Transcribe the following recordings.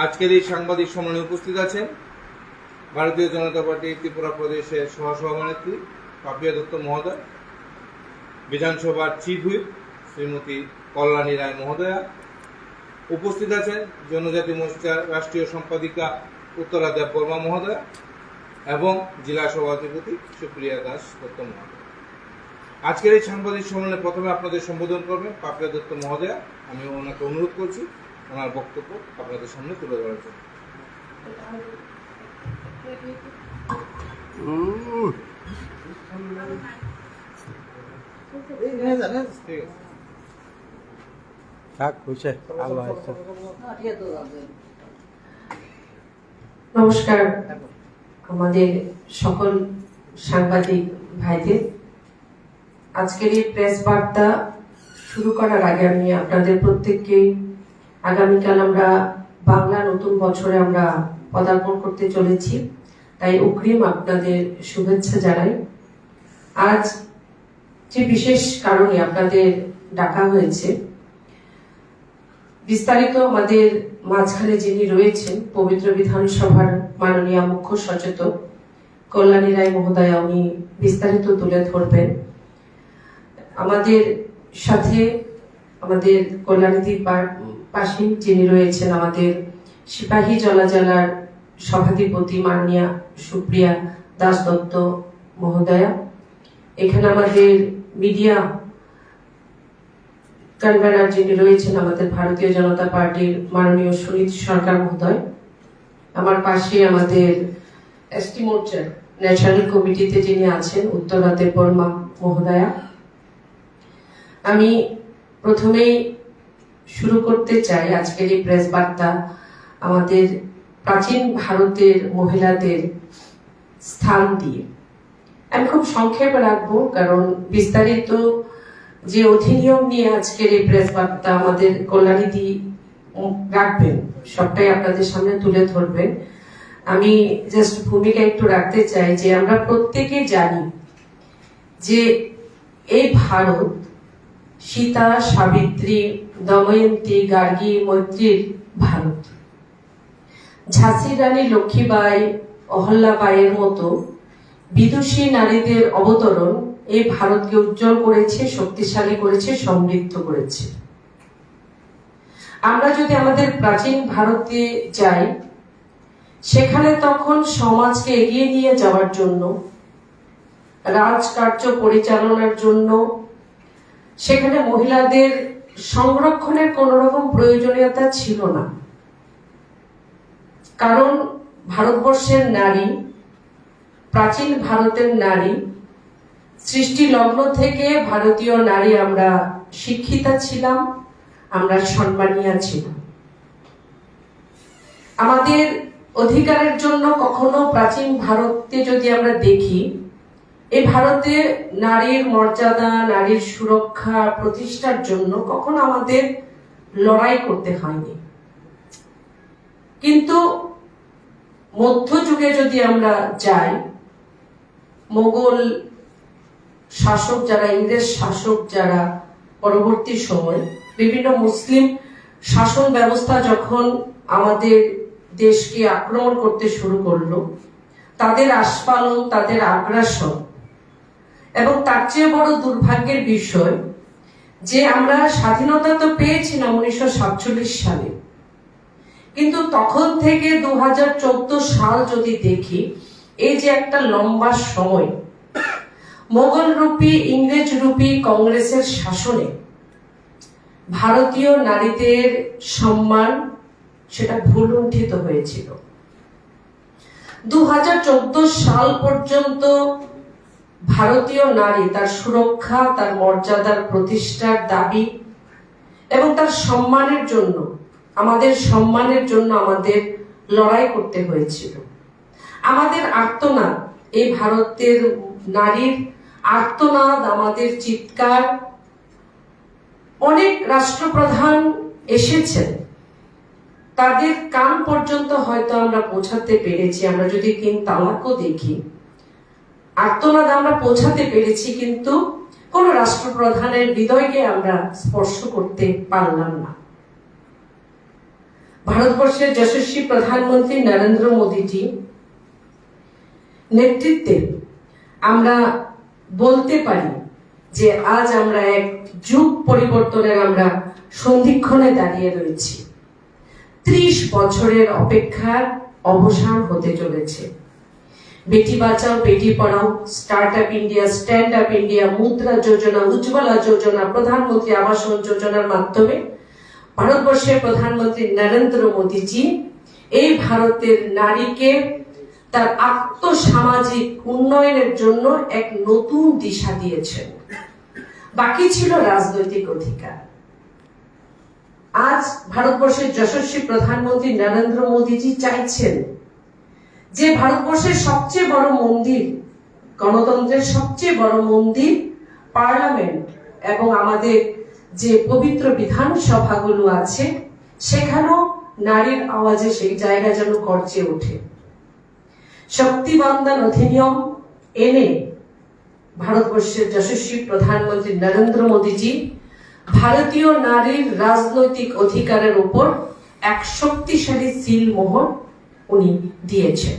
আজকের এই সাংবাদিক সম্মেলনে উপস্থিত আছেন ভারতীয় জনতা পার্টি ত্রিপুরা প্রদেশের সহসভানেত্রী পাপিয়া দত্ত মহোদয়, বিধানসভার চিফ হুইপ শ্রীমতী কল্যাণী রায় মহোদয়া, উপস্থিত আছেন জনজাতি মোর্চার রাষ্ট্রীয় সম্পাদিকা উত্তরা দেববর্মা মহোদয়া এবং জেলা সভাধিপতি সুপ্রিয়া দাস দত্ত মহোদয়। আজকের এই সাংবাদিক সম্মেলনে প্রথমে আপনাদের সম্বোধন করবেন পাপিয়া দত্ত মহোদয়া। আমি ওনাকে অনুরোধ করছি ওনার বক্তব্য আপনাদের সামনে তুলে ধরার জন্য। নমস্কার আমাদের সকল সাংবাদিক ভাইদের। আজকের এই প্রেস বার্তা শুরু করার আগে আমি আপনাদের প্রত্যেককে আগামীকাল আমরা বাংলা নতুন বছরে আমরা পদার্পণ করতে চলেছি, তাই অগ্রিম আপনাদের শুভেচ্ছা জানাই। আজ যে বিশেষ কারণে আপনাদের ডাকা হয়েছে, বিস্তারিত আমাদের মাঝখানে যিনি রয়েছেন পবিত্র বিধানসভার মাননীয় মুখ্য সচেতক কল্যাণী রায় মহোদয়া, উনি বিস্তারিত তুলে ধরবেন। আমাদের সাথে আমাদের কল্যাণীর পাশে যিনি রয়েছেন আমাদের সিপাহী জলা জেলার সভাধিপতি মাননীয়া সুপ্রিয়া দাস দত্ত মহোদয়া, এখানে আমাদের মিডিয়া কনভেনার যিনি রয়েছেন আমাদের ভারতীয় জনতা পার্টির মাননীয় সুনীত সরকার মহোদয়, আমার পাশে আমাদের এসটি মোর্চার ন্যাশনাল কমিটিতে যিনি আছেন উত্তরা দেববর্মা মহোদয়া। আমি প্রথমেই শুরু করতে চাই আজকের এই প্রেস বার্তা আমাদের প্রাচীন ভারতের মহিলাদের স্থান দিয়ে। আমি খুব সংক্ষেপে রাখবো, কারণ বিস্তারিত যে অধিনিয়ম নিয়ে আজকের এই প্রেস বার্তা আমাদের কল্যাণীদি রাখবেন সবটাই আপনাদের সামনে তুলে ধরবেন। আমি জাস্ট ভূমিকা একটু রাখতে চাই যে আমরা প্রত্যেকে জানি যে এই ভারত সীতা, সাবিত্রী, দময়ন্তী, গার্গী, মৈত্রীর ভারত। ঝাঁসি রানী লক্ষ্মীবাই, অহল্যাবাইয়ের মতো বিদুষী নারীদের অবতরণ এই ভারতকে উজ্জ্বল করেছে, শক্তিশালী করেছে, সমৃদ্ধ করেছে। আমরা যদি আমাদের প্রাচীন ভারতে যাই, সেখানে তখন সমাজকে এগিয়ে নিয়ে যাওয়ার জন্য, রাজকার্য পরিচালনার জন্য সেখানে মহিলাদের সংরক্ষণের কোন রকম প্রয়োজনীয়তা ছিল না। কারণ ভারতবর্ষের নারী, প্রাচীন ভারতের নারী, সৃষ্টি লগ্ন থেকে ভারতীয় নারী আমরা শিক্ষিতা ছিলাম, আমরা সম্মানীয়া ছিলাম। আমাদের অধিকারের জন্য কখনো প্রাচীন ভারতে যদি আমরা দেখি, এই ভারতে নারীর মর্যাদা, নারীর সুরক্ষা প্রতিষ্ঠার জন্য কখনো আমাদের লড়াই করতে হয়নি। কিন্তু মধ্যযুগে যদি আমরা যাই, মোগল শাসক যারা, ইংরেজ শাসক যারা, পরবর্তী সময় বিভিন্ন মুসলিম শাসন ব্যবস্থা যখন আমাদের দেশকে আক্রমণ করতে শুরু করলো, তাদের আস্ফালন, তাদের আগ্রাসন, এবং তার চেয়ে বড় দুর্ভাগ্যের বিষয় যে আমরা স্বাধীনতা তো পেয়েছিলাম 1947 সালে, কিন্তু তখন থেকে 2014 সাল যদি দেখি, এই যে একটা লম্বা সময় মোগল রূপী, ইংরেজ রূপী কংগ্রেসের শাসনে ভারতীয় নারীদের সম্মান সেটা ভুলুণ্ঠিত হয়েছিল। 2014 সাল পর্যন্ত ভারতীয় নারী তার সুরক্ষা, তার মর্যাদার প্রতিষ্ঠার দাবি এবং তার সম্মানের জন্য, আমাদের সম্মানের জন্য আমাদের লড়াই করতে হয়েছিল। আমাদের আর্তনাদ, এই ভারতের নারীর আর্তনাদ, আমাদের চিৎকার, অনেক রাষ্ট্রপ্রধান এসেছেন, তাদের কান পর্যন্ত হয়তো আমরা পৌঁছাতে পেরেছি। আমরা যদি 3 তালাকও দেখি, আর্তনাদ আমরা পৌঁছাতে পেরেছি, কিন্তু কোন রাষ্ট্রপ্রধানের হৃদয়কে আমরা স্পর্শ করতে পারলাম না। ভারতবর্ষের যশস্বী প্রধানমন্ত্রী নরেন্দ্র মোদীজি নেতৃত্বে আমরা বলতে পারি যে আজ আমরা এক যুগ পরিবর্তনের আমরা সন্ধিক্ষণে দাঁড়িয়ে রয়েছি। 30 বছরের অপেক্ষার অবসান হতে চলেছে। Beti Bachao Beti Padhao, start up India, stand up India, Mudra Yojana, Ujjwala যোজনা, প্রধানমন্ত্রী আবাস যোজনার মাধ্যমে ভারতবর্ষের প্রধানমন্ত্রী নরেন্দ্র মোদীজি এই ভারতের নারীকে তার আত্মসামাজিক উন্নয়নের জন্য এক নতুন দিশা দিয়েছেন। বাকি ছিল রাজনৈতিক অধিকার। আজ ভারতবর্ষের যশস্বী প্রধানমন্ত্রী নরেন্দ্র মোদীজি চাইছেন যে ভারতবর্ষের সবচেয়ে বড় মন্দির, গণতন্ত্রের সবচেয়ে বড় মন্দির পার্লামেন্ট এবং আমাদের যে পবিত্র বিধানসভাগুলো আছে সেখানেও নারীর আওয়াজে সেই জায়গা যেন গর্জে ওঠে। শক্তি বন্দন অধিনিয়ম এনে ভারতবর্ষের যশস্বী প্রধানমন্ত্রী নরেন্দ্র মোদীজি ভারতীয় নারীর রাজনৈতিক অধিকারের উপর এক শক্তিশালী সিল মোহর উনি দিয়েছেন।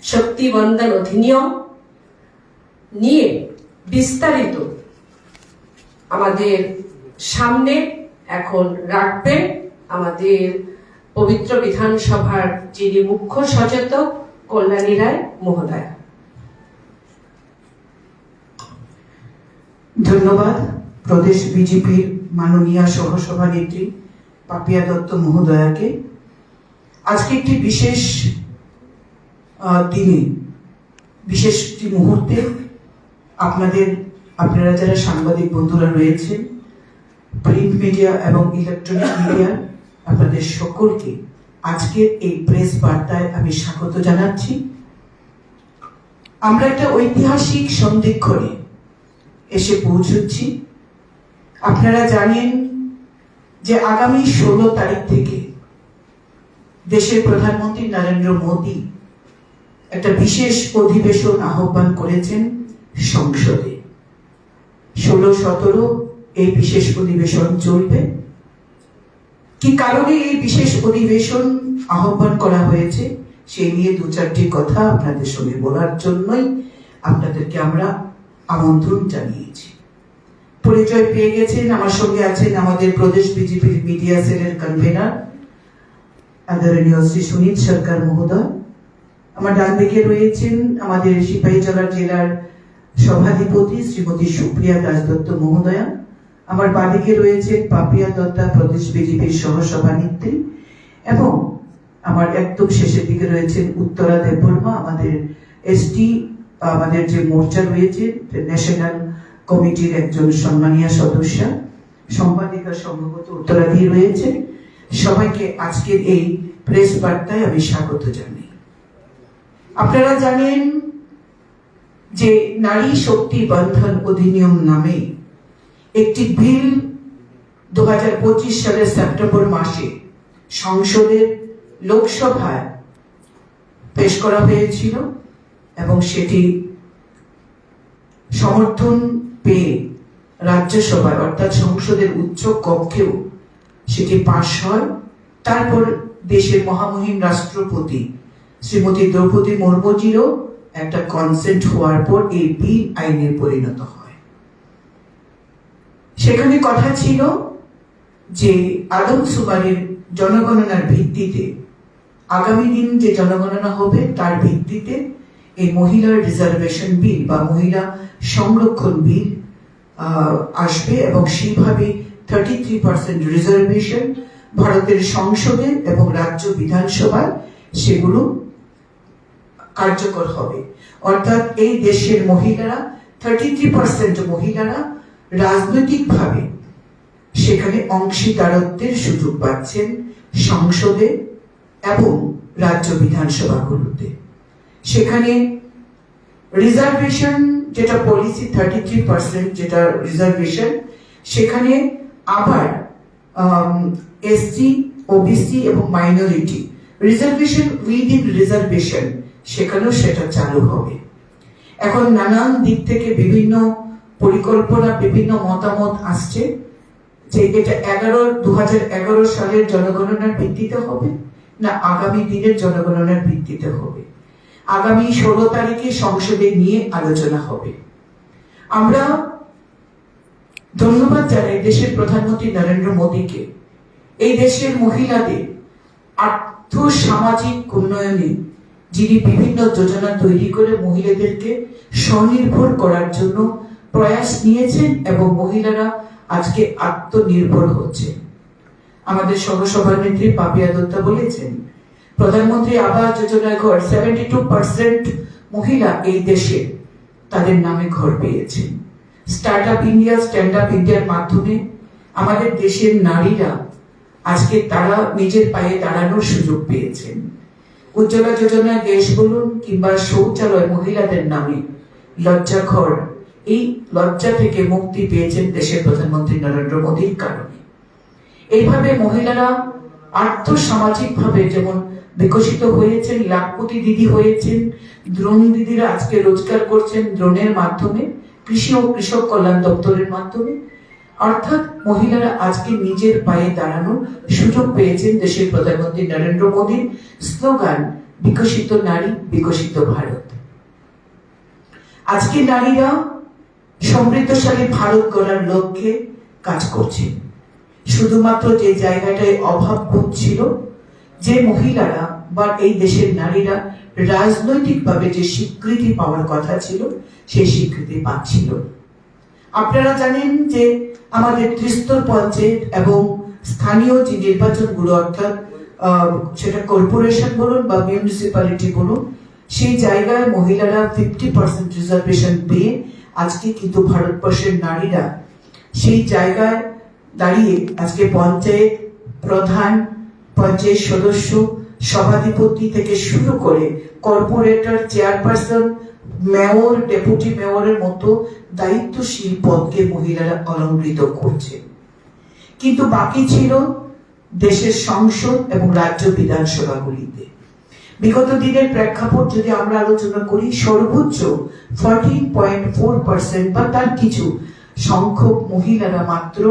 শক্তি বন্দন অধিনিয়ম নিয়ে বিস্তারিত আমাদের সামনে এখন রাখবেন আমাদের পবিত্র বিধানসভার যিনি মুখ্য সচেতক কল্যাণী রায় মহোদয়া। ধন্যবাদ প্রদেশ বিজেপির মাননীয় সহসভানেত্রী পাপিয়া দত্ত মহোদয়াকে। আজকে একটি বিশেষ দিনে, বিশেষ একটি মুহূর্তে আপনারা যারা সাংবাদিক বন্ধুরা রয়েছেন, প্রিন্ট মিডিয়া এবং ইলেকট্রনিক মিডিয়া, আপনাদের সকলকে আজকের এই প্রেস বার্তায় আমি স্বাগত জানাচ্ছি। আমরা একটা ঐতিহাসিক সন্ধিক্ষণে এসে পৌঁছচ্ছি। আপনারা জানেন যে আগামী 16 তারিখ থেকে দেশের প্রধানমন্ত্রী নরেন্দ্র মোদী একটা বিশেষ অধিবেশন আহ্বান করেছেন সংসদে। 16-17 এই বিশেষ অধিবেশন চলবে। কি কারণে এই বিশেষ অধিবেশন আহ্বান করা হয়েছে সেই নিয়ে 2-4টি কথা আপনাদের সঙ্গে বলার জন্যই আপনাদেরকে আমরা আমন্ত্রণ জানিয়েছি। পরিচয় পেয়ে গেছেন, আমার সঙ্গে আছেন আমাদের প্রদেশ বিজেপির মিডিয়া সেলের কনভেনার আদরণীয় শ্রী সুনীত সরকার মহোদয়। আমার ডান দিকে রয়েছেন আমাদের সিপাহীজলা জেলার সভাধিপতি শ্রীমতী সুপ্রিয়া দাসদত্ত মহোদয়া। আমার বাদিকে রয়েছেন পাপিয়া দত্তা প্রদেশ বিজেপির সহসভানেত্রী, এবং আমার একদম শেষের দিকে রয়েছেন উত্তরা দেববর্মা, আমাদের এসটি, আমাদের যে মোর্চা রয়েছে ন্যাশনাল কমিটির একজন সম্মানীয় সদস্য, সম্পাদিকা সম্ভবত উত্তরাধী রয়েছে। সবাইকে আজকের এই প্রেস বার্তায় আমি স্বাগত জানাই। আপনারা জানেন যে নারী শক্তি বন্ধন অধিনিয়ম নামে একটি বিল 2025 সালের সেপ্টেম্বর মাসে সংসদের লোকসভায় পেশ করা হয়েছিল এবং সেটি সমর্থন পেয়ে রাজ্যসভায় অর্থাৎ সংসদের উচ্চ কক্ষেও সেটি পাশ হয়। তারপর দেশের মহামহিম রাষ্ট্রপতি শ্রীমতী দ্রৌপদী মুর্মুজিরও একটা কনসেন্ট হওয়ার পর এই বিল আইনে পরিণত হয়। সেখানে কথা ছিল যে আদমশুমারির জনগণনার ভিত্তিতে আগামী দিন যে জনগণনা হবে তার ভিত্তিতে এই মহিলার রিজার্ভেশন বিল বা মহিলা সংরক্ষণ বিল আসবে এবং সেইভাবে 33% রিজার্ভেশন ভারতের সংসদে এবং রাজ্য বিধানসভায় সেগুলো কার্যকর হবে। অর্থাৎ এই দেশের মহিলারা 33% মহিলারা রাজনৈতিকভাবে সেখানে অংশীদারত্বের সুযোগ পাচ্ছেন সংসদে এবং রাজ্য বিধানসভাগুলোতে। সেখানে রিজার্ভেশন যেটা পলিসি 33% যেটা রিজার্ভেশন, সেখানে আবার এসসি, ওবিসি এবং মাইনরিটি রিজার্ভেশন উইদিন রিজার্ভেশন সেখানেও সেটা চালু হবে। এখন নানান দিক থেকে বিভিন্ন পরিকল্পনা, বিভিন্ন মতামত আসছে। যে এটা 2011 সালের জনগণনার ভিত্তিতে হবে না আগামী দিনের জনগণনার ভিত্তিতে হবে। আগামী 16 তারিখে সংসদে নিয়ে আলোচনা হবে। আমরা ধন্যবাদ জানাই দেশের প্রধানমন্ত্রী নরেন্দ্র মোদীকে এই দেশের মহিলাদের আর্থ সামাজিক উন্নয়নে যিনি বিভিন্ন যোজনা তৈরি করে মহিলাদেরকে স্বনির্ভর করার জন্য প্রয়াস নিয়েছেন এবং মহিলারা আজকে আত্মনির্ভর হচ্ছে। আমাদের সহসভানেত্রী পাপিয়া দত্তা বলেছেন প্রধানমন্ত্রী আবাস যোজনায় ঘর 72% মহিলা এই দেশে তাদের নামে ঘর পেয়েছেন। Start up India stand up ইন্ডিয়ার মাধ্যমে আমাদের দেশের নারীরা আজকে তারা নিজের পায়ে দাঁড়ানোর সুযোগ পেয়েছেন। উজ্জ্বলা যোজনায় গ্যাস বলুন কিংবা শৌচালয় মহিলাদের নামে লজ্জা ঘর, এই লজ্জা থেকে মুক্তি পেয়েছেন দেশের প্রধানমন্ত্রী নরেন্দ্র মোদীর কারণে। এইভাবে মহিলারা আর্থ সামাজিক ভাবে যেমন বিকশিত হয়েছেন, লাখপতি দিদি হয়েছেন, দ্রোণ দিদিরা আজকে রোজগার করছেন দ্রোণের মাধ্যমে, কৃষি ও কৃষক কল্যাণ দপ্তরের মাধ্যমে, অর্থাৎ মহিলারা আজকে নিজের পায়ে দাঁড়ানোর সুযোগ পেয়েছেন দেশের প্রধানমন্ত্রী নরেন্দ্র মোদীর স্লোগান বিকশিত নারী বিকশিত ভারত। আজকে নারীরা সমৃদ্ধশালী ভারত গড়ার লক্ষ্যে কাজ করছেন। শুধুমাত্র যে জায়গাটায় অভাব ছিল, যে মহিলারা বা এই দেশের নারীরা রাজনৈতিকভাবে যে স্বীকৃতি পাওয়ার কথা ছিল সেই স্বীকৃতি পাচ্ছিল। আপনারা জানেন যে আমাদের ত্রিস্তর পঞ্চায়েত এবং স্থানীয় যে নির্বাচনগুলো অর্থাৎ সেটা কর্পোরেশন বলুন বা মিউনিসিপ্যালিটি বলুন, সেই জায়গায় মহিলারা 50% রিজার্ভেশন পেয়ে আজকে কিন্তু ভারতবর্ষের নারীরা সেই জায়গায় দাঁড়িয়ে আজকে পঞ্চায়েত প্রধান, পঞ্চায়েত সদস্য, সভাধিপতি থেকে শুরু করে কর্পোরেটর, চেয়ারপারসন, মেয়র, ডেপুটি মেয়রের মতো দায়িত্বশীল পদকে মহিলারা অলংকৃত করছে। কিন্তু বাকি ছিল দেশের সংসদ এবং রাজ্য বিধানসভাগুলিতে। বিগত দিনের প্রেক্ষাপট যদি আমরা আলোচনা করি, সর্বোচ্চ 14.4% বা তার কিছু সংখ্যক মহিলারা মাত্র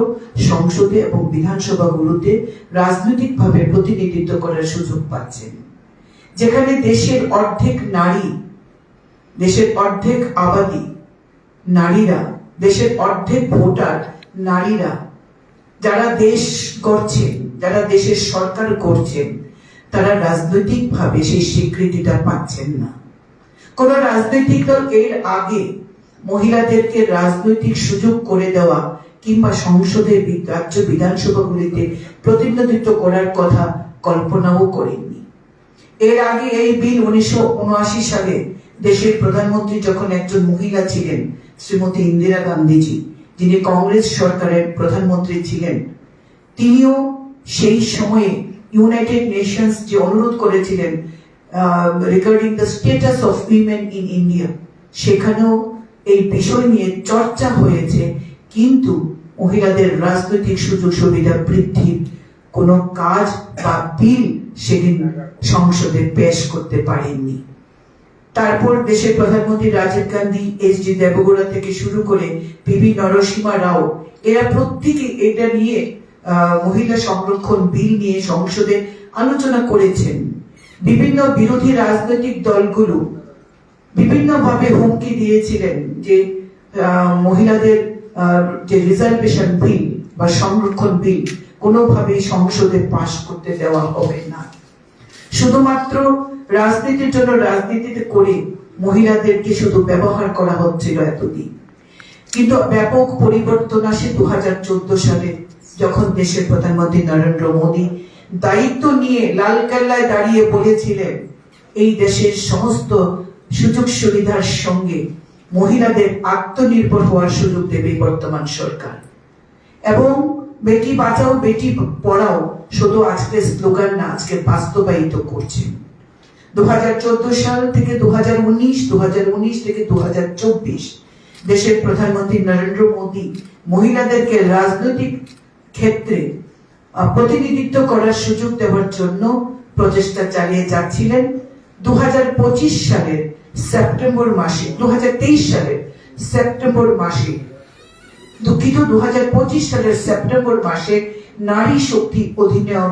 সংসদে এবং বিধানসভাগুলোতে রাজনৈতিকভাবে প্রতিনিধিত্ব করার সুযোগ পাচ্ছেন। যেখানে দেশের অর্ধেক নারী, দেশের অর্ধেক আবাদী নারীরা, দেশের অর্ধেক ভোটার নারীরা, যারা দেশ গড়ছেন, যারা দেশের সরকার করছেন, তারা রাজনৈতিকভাবে সেই স্বীকৃতিটা পাচ্ছেন না। কোন রাজনৈতিক দল এর আগে মহিলাদেরকে রাজনৈতিক সুযোগ করে দেওয়া কিংবা সংসদের রাজ্য বিধানসভাগুলিতে প্রতিনিধিত্ব করার কথা কল্পনাও করেননি। এর আগে এই বিল 1979 সালে দেশের প্রধানমন্ত্রী যখন একজন মহিলা ছিলেন, শ্রীমতী ইন্দিরা গান্ধীজি, যিনি কংগ্রেস সরকারের প্রধানমন্ত্রী ছিলেন, তিনিও সেই সময়ে ইউনাইটেড নেশনস যে অনুরোধ করেছিলেন regarding the status of women in India, সেখানেও এই বিষয় নিয়ে চর্চা হয়েছে, কিন্তু মহিলাদের রাজনৈতিক সুযোগ সুবিধা বৃদ্ধির কোনো কাজ বা বিল সেদিন সংসদে পেশ করতে পারেননি। তারপর দেশের প্রধানমন্ত্রী রাজীব গান্ধী, এস.ডি. দেবগৌড়া থেকে শুরু করে পি.ভি. নরসিমহা রাও, এরা প্রত্যেকে এটা নিয়ে মহিলা সংরক্ষণ বিল নিয়ে সংসদে আলোচনা করেছেন। বিভিন্ন বিরোধী রাজনৈতিক দলগুলো বিভিন্নভাবে হুমকি দিয়েছিলেন যে মহিলাদের যে রিজার্ভেশন বিল বা সংরক্ষণ বিল কোনোভাবেই সংসদে পাশ করতে দেওয়া হবে না। শুধুমাত্র রাজনীতির জন্য রাজনীতিতে করে মহিলাদেরকে শুধু ব্যবহার করা হচ্ছিল এতদিন। কিন্তু ব্যাপক পরিবর্তন আসে 2014 সালে, যখন দেশের প্রধানমন্ত্রী নরেন্দ্র মোদী দায়িত্ব নিয়ে লালকেল্লায় দাঁড়িয়ে বলেছিলেন এই দেশের সমস্ত সুযোগ সুবিধার সঙ্গে মহিলাদের আত্মনির্ভর হওয়ার সুযোগ দেবে বর্তমান সরকার। এবং বেটি বাঁচাও বেটি পড়াও শুধু আজকে স্লোগান না, আজকে বাস্তবায়িত করছেন। 2014 সাল থেকে 2019, 2019 থেকে 2024 দেশের প্রধানমন্ত্রী নরেন্দ্র মোদী মহিলাদেরকে রাজনৈতিক ক্ষেত্রে প্রতিনিধিত্ব করার সুযোগ দেওয়ার জন্য প্রচেষ্টা চালিয়ে যাচ্ছিলেন। 2025 সালের সেপ্টেম্বর মাসে, 2023 সালের সেপ্টেম্বর মাসে দুঃখিত 2025 সালের সেপ্টেম্বর মাসে নারী শক্তি অধিনিয়ম